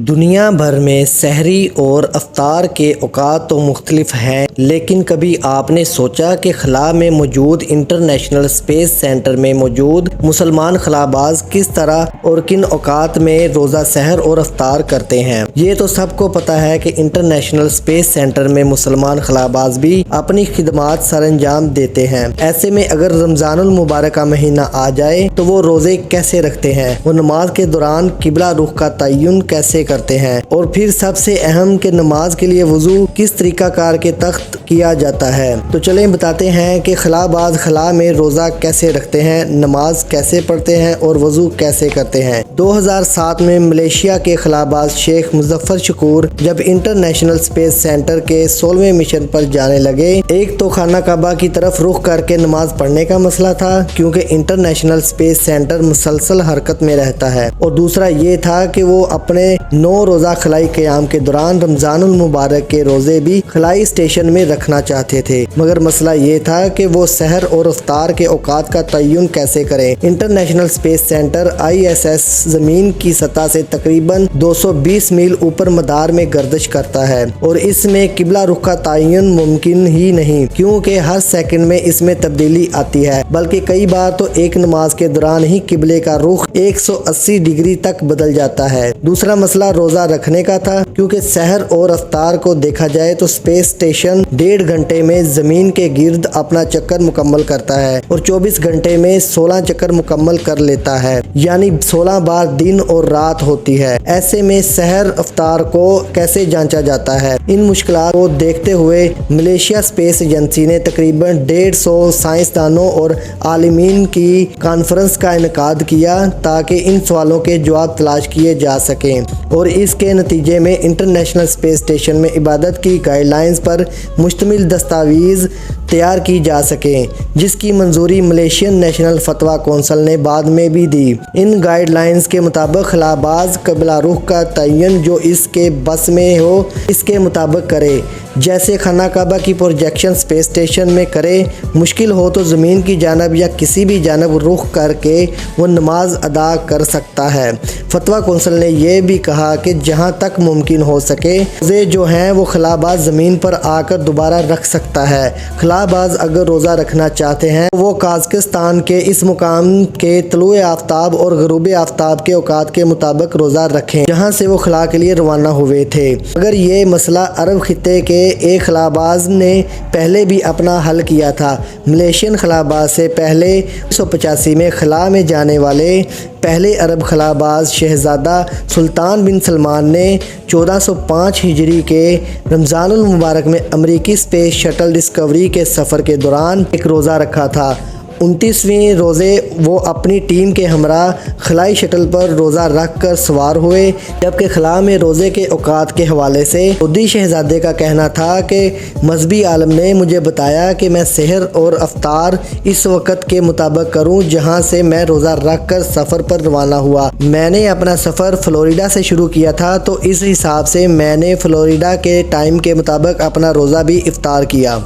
دنیا بھر میں سحری اور افطار کے اوقات تو مختلف ہیں، لیکن کبھی آپ نے سوچا کہ خلا میں موجود انٹرنیشنل اسپیس سینٹر میں موجود مسلمان خلا باز کس طرح اور کن اوقات میں روزہ سحر اور افطار کرتے ہیں؟ یہ تو سب کو پتہ ہے کہ انٹرنیشنل اسپیس سینٹر میں مسلمان خلا باز بھی اپنی خدمات سر انجام دیتے ہیں۔ ایسے میں اگر رمضان المبارک کا مہینہ آ جائے تو وہ روزے کیسے رکھتے ہیں، وہ نماز کے دوران قبلہ رخ کا تعین کیسے کرتے ہیں، اور پھر سب سے اہم کہ نماز کے لیے وضو کس طریقہ کار کے تحت کیا جاتا ہے۔ تو چلیں بتاتے ہیں کہ خلا باز خلا میں روزہ کیسے رکھتے ہیں، نماز کیسے پڑھتے ہیں اور وضو کیسے کرتے ہیں۔ 2007 میں ملیشیا کے خلا باز شیخ مظفر شکور جب انٹرنیشنل اسپیس سینٹر کے 16ویں مشن پر جانے لگے، ایک تو خانہ کعبہ کی طرف رخ کر کے نماز پڑھنے کا مسئلہ تھا کیونکہ انٹرنیشنل اسپیس سینٹر مسلسل حرکت میں رہتا ہے، اور دوسرا یہ تھا کہ وہ اپنے 9 روزہ خلائی قیام کے دوران رمضان المبارک کے روزے بھی خلائی اسٹیشن میں رکھنا چاہتے تھے، مگر مسئلہ یہ تھا کہ وہ سحر اور افطار کے اوقات کا تعین کیسے کریں۔ انٹرنیشنل اسپیس سینٹر ISS زمین کی سطح سے تقریباً 220 میل اوپر مدار میں گردش کرتا ہے، اور اس میں قبلہ رخ کا تعین ممکن ہی نہیں کیونکہ ہر سیکنڈ میں اس میں تبدیلی آتی ہے، بلکہ کئی بار تو ایک نماز کے دوران ہی قبلے کا رخ 180 ڈگری تک بدل جاتا ہے۔ دوسرا مسئلہ روزہ رکھنے کا تھا کیونکہ سحر اور افطار کو دیکھا جائے تو اسپیس اسٹیشن 1.5 گھنٹے میں زمین کے گرد اپنا چکر مکمل کرتا ہے اور 24 گھنٹے میں 16 چکر مکمل کر لیتا ہے، یعنی 16 بار دن اور رات ہوتی ہے۔ ایسے میں سحر افطار کو کیسے جانچا جاتا ہے؟ ان مشکلات کو دیکھتے ہوئے ملیشیا اسپیس ایجنسی نے تقریباً 150 سائنسدانوں اور عالمین کی کانفرنس کا انعقاد کیا تاکہ ان سوالوں کے جواب تلاش کیے جا سکیں، اور اس کے نتیجے میں انٹرنیشنل اسپیس اسٹیشن میں عبادت کی گائیڈ لائنز پر مشتمل دستاویز تیار کی جا سکیں، جس کی منظوری ملیشین نیشنل فتویٰ کونسل نے بعد میں بھی دی۔ ان گائیڈ لائنز کے مطابق خلا باز قبلہ رخ کا تعین جو اس کے بس میں ہو اس کے مطابق کرے، جیسے خانہ کعبہ کی پروجیکشن اسپیس اسٹیشن میں کرے، مشکل ہو تو زمین کی جانب یا کسی بھی جانب رخ کر کے وہ نماز ادا کر سکتا ہے۔ فتویٰ کونسل نے یہ بھی کہا کہ جہاں تک ممکن ہو سکے روزے جو ہیں وہ خلا باز زمین پر آ کر دوبارہ رکھ سکتا ہے۔ خلا باز اگر روزہ رکھنا چاہتے ہیں وہ قازقستان کے اس مقام کے طلوع آفتاب اور غروب آفتاب کے اوقات کے مطابق روزہ رکھیں جہاں سے وہ خلا کے لیے روانہ ہوئے تھے، مگر یہ مسئلہ عرب خطے کے ایک خلا باز نے پہلے بھی اپنا حل کیا تھا۔ ملیشین خلا باز سے پہلے 1985 میں خلا میں جانے والے پہلے عرب خلا باز شہزادہ سلطان بن سلمان نے 1405 ہجری کے رمضان المبارک میں امریکی اسپیس شٹل ڈسکوری کے سفر کے دوران ایک روزہ رکھا تھا۔ 29ویں روزے وہ اپنی ٹیم کے ہمراہ خلائی شٹل پر روزہ رکھ کر سوار ہوئے، جبکہ خلا میں روزے کے اوقات کے حوالے سے سعودی شہزادے کا کہنا تھا کہ مذہبی عالم نے مجھے بتایا کہ میں سحر اور افطار اس وقت کے مطابق کروں جہاں سے میں روزہ رکھ کر سفر پر روانہ ہوا۔ میں نے اپنا سفر فلوریڈا سے شروع کیا تھا تو اس حساب سے میں نے فلوریڈا کے ٹائم کے مطابق اپنا روزہ بھی افطار کیا۔